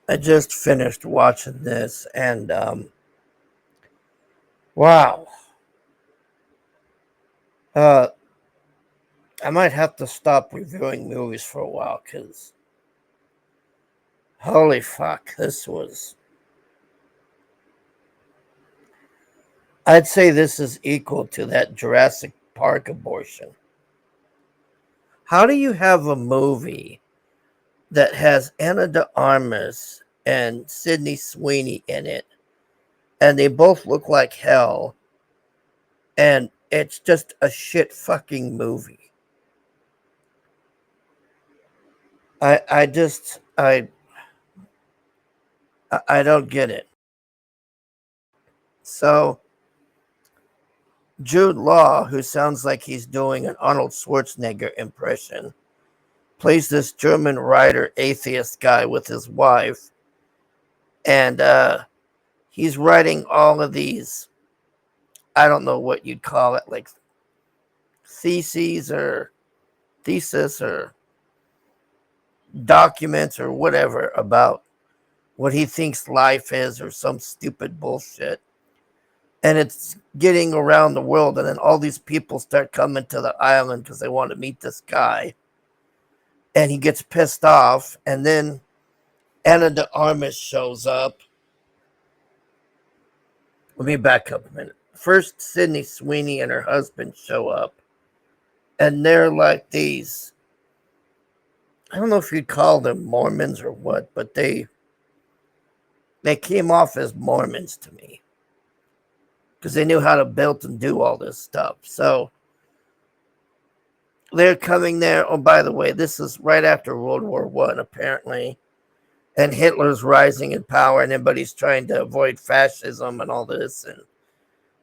I just finished watching this, and wow, uh, I might have to stop reviewing movies for a while because holy fuck, this was. I'd say this is equal to that Jurassic Park abortion. How do you have a movie that has Anna de Armas and Sydney Sweeney in it, and they both look like hell, and it's just a shit fucking movie? I just I don't get it. So Jude Law, who sounds like he's doing an Arnold Schwarzenegger impression, plays this German writer atheist guy with his wife, and he's writing all of these. I don't know what you'd call it, like theses or thesis or documents or whatever about what he thinks life is or some stupid bullshit. And it's getting around the world, and then all these people start coming to the island because they want to meet this guy, and he gets pissed off, and then Anna de Armas shows up. Let me back up a minute. First, Sydney Sweeney and her husband show up, and they're like these. I don't know if you'd call them Mormons or what, but they came off as Mormons to me because they knew how to build and do all this stuff. So they're coming there. Oh, by the way, this is right after World War One, apparently, and Hitler's rising in power, and everybody's trying to avoid fascism and all this. And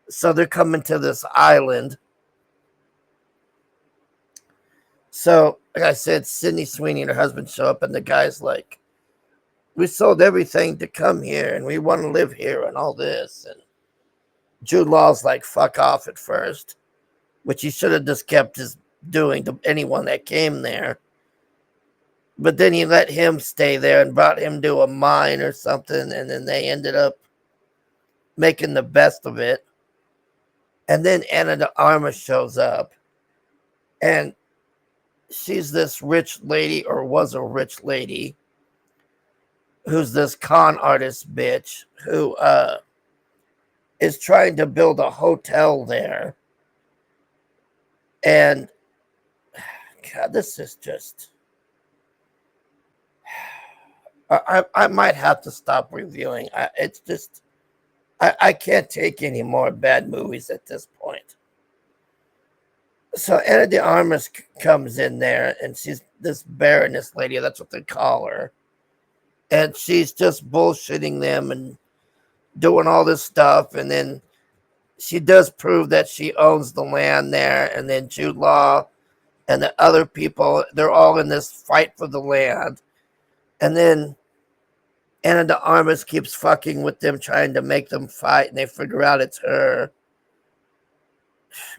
so they're coming to this island. So, like I said, Sydney Sweeney and her husband show up, and the guy's like, "We sold everything to come here, and we want to live here, and all this." And Jude Law's like, "Fuck off" at first, which he should have just kept his doing to anyone that came there. But then he let him stay there and brought him to a mine or something, and then they ended up making the best of it. And then Anna de Armas shows up, and she's this rich lady, or was a rich lady, who's this con artist bitch who is trying to build a hotel there. And God, this is just. I might have to stop reviewing. It's just I can't take any more bad movies at this point. So Anna de Armas comes in there, and she's this Baroness lady. That's what they call her, and she's just bullshitting them and doing all this stuff. And then she does prove that she owns the land there. And then Jude Law and the other people, they're all in this fight for the land. And then Anna de Armas keeps fucking with them, trying to make them fight, and they figure out it's her.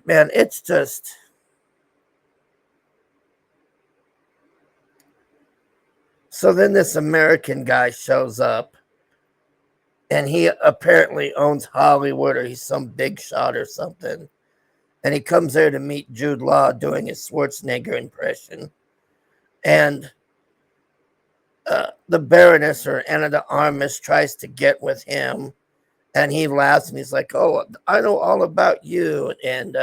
Man, it's just. So then this American guy shows up, and he apparently owns Hollywood, or he's some big shot or something. And he comes there to meet Jude Law doing his Schwarzenegger impression. And the Baroness, or Anna de Armas, tries to get with him, and he laughs, and he's like, "Oh, I know all about you, and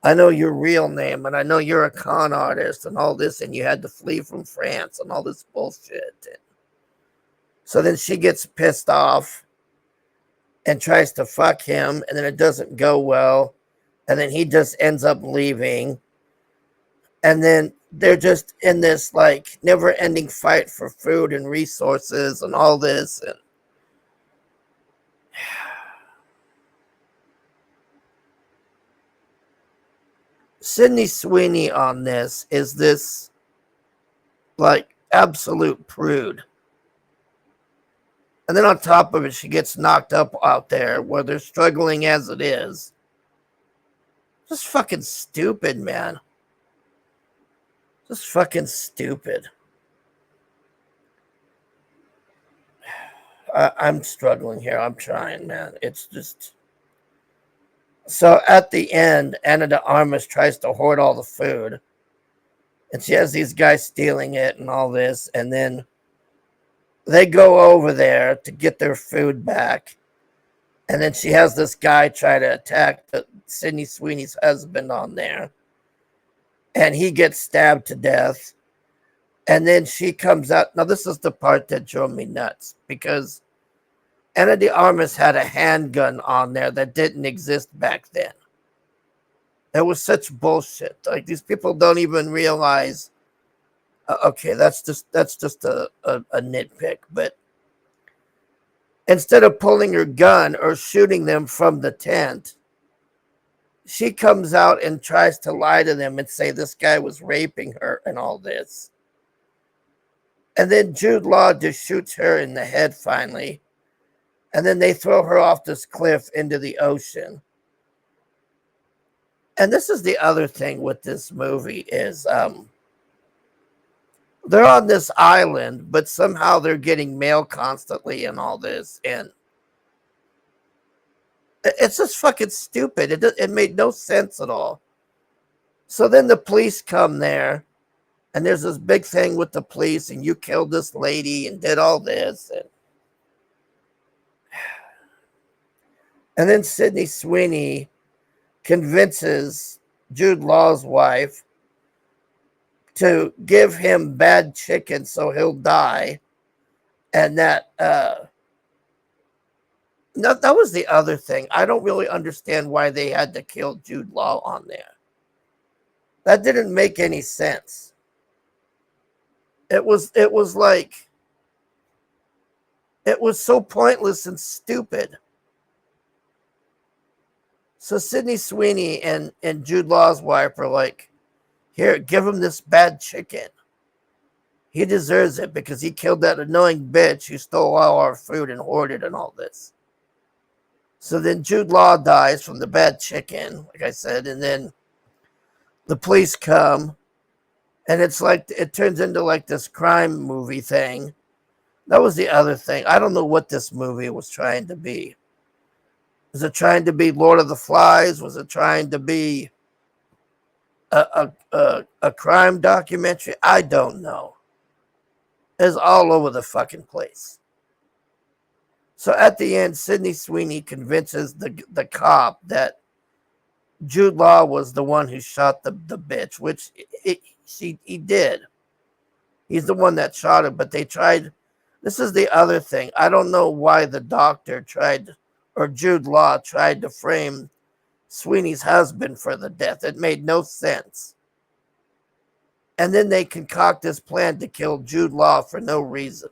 I know your real name, and I know you're a con artist and all this, and you had to flee from France and all this bullshit." And so then she gets pissed off and tries to fuck him, and then it doesn't go well, and then he just ends up leaving. And then they're just in this like never ending fight for food and resources and all this. And Sydney Sweeney on this is this like absolute prude. And then on top of it, she gets knocked up out there where they're struggling as it is. Just fucking stupid, man. Just fucking stupid. I'm struggling here. I'm trying, man. It's just so at the end, Anna de Armas tries to hoard all the food, and she has these guys stealing it and all this, and then they go over there to get their food back, and then she has this guy try to attack Sydney Sweeney's husband on there, and he gets stabbed to death. And then she comes out. Now, this is the part that drove me nuts because Anna de Armas had a handgun on there that didn't exist back then. It was such bullshit. Like, these people don't even realize. Okay, that's just a nitpick. But instead of pulling her gun or shooting them from the tent, she comes out and tries to lie to them and say this guy was raping her and all this. And then Jude Law just shoots her in the head finally. And then they throw her off this cliff into the ocean. And this is the other thing with this movie is they're on this island, but somehow they're getting mail constantly and all this. And it's just fucking stupid. It made no sense at all. So then the police come there, and there's this big thing with the police, and you killed this lady and did all this. And then Sydney Sweeney convinces Jude Law's wife to give him bad chicken so he'll die. And that was the other thing. I don't really understand why they had to kill Jude Law on there. That didn't make any sense. It was like, it was so pointless and stupid. So Sydney Sweeney and Jude Law's wife are like, here, give him this bad chicken. He deserves it because he killed that annoying bitch who stole all our food and hoarded and all this. So then Jude Law dies from the bad chicken, like I said, and then the police come, and it's like, it turns into like this crime movie thing. That was the other thing. I don't know what this movie was trying to be. Was it trying to be Lord of the Flies? Was it trying to be a crime documentary? I don't know. It's all over the fucking place. So at the end, Sydney Sweeney convinces the cop that Jude Law was the one who shot the bitch, which he did. He's the one that shot her, but they tried. This is the other thing. I don't know why the doctor tried, or Jude Law tried to frame Sweeney's husband for the death. It made no sense. And then they concoct this plan to kill Jude Law for no reason.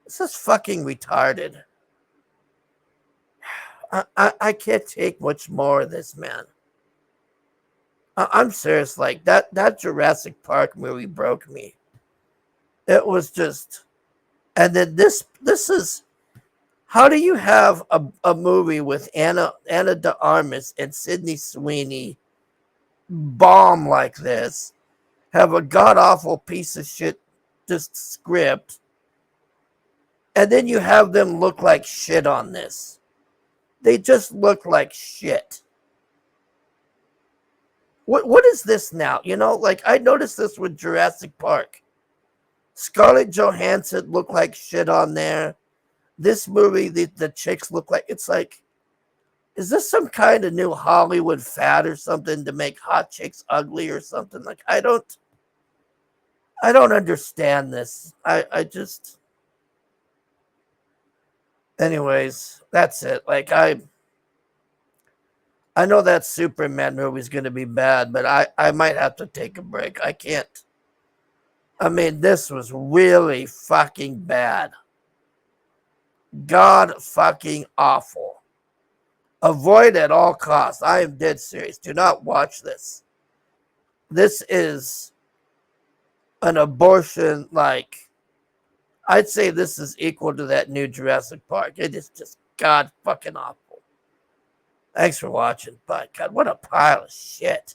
This is fucking retarded. I can't take much more of this, man. I'm serious. Like, that Jurassic Park movie broke me. It was just... And then this is... How do you have a movie with Anna de Armas and Sydney Sweeney bomb like this, have a god-awful piece of shit just script, and then you have them look like shit on this? They just look like shit. What is this now? You know, like, I noticed this with Jurassic Park. Scarlett Johansson looked like shit on there. This movie, the chicks look like, it's like, is this some kind of new Hollywood fad or something to make hot chicks ugly or something? Like, I don't understand this. I just, anyways, that's it. Like, I know that Superman movie's going to be bad, but I might have to take a break. I can't. I mean, this was really fucking bad. God fucking awful. Avoid at all costs. I am dead serious. Do not watch this. This is an abortion. Like, I'd say this is equal to that new Jurassic Park. It is just God fucking awful. Thanks for watching. But God, what a pile of shit.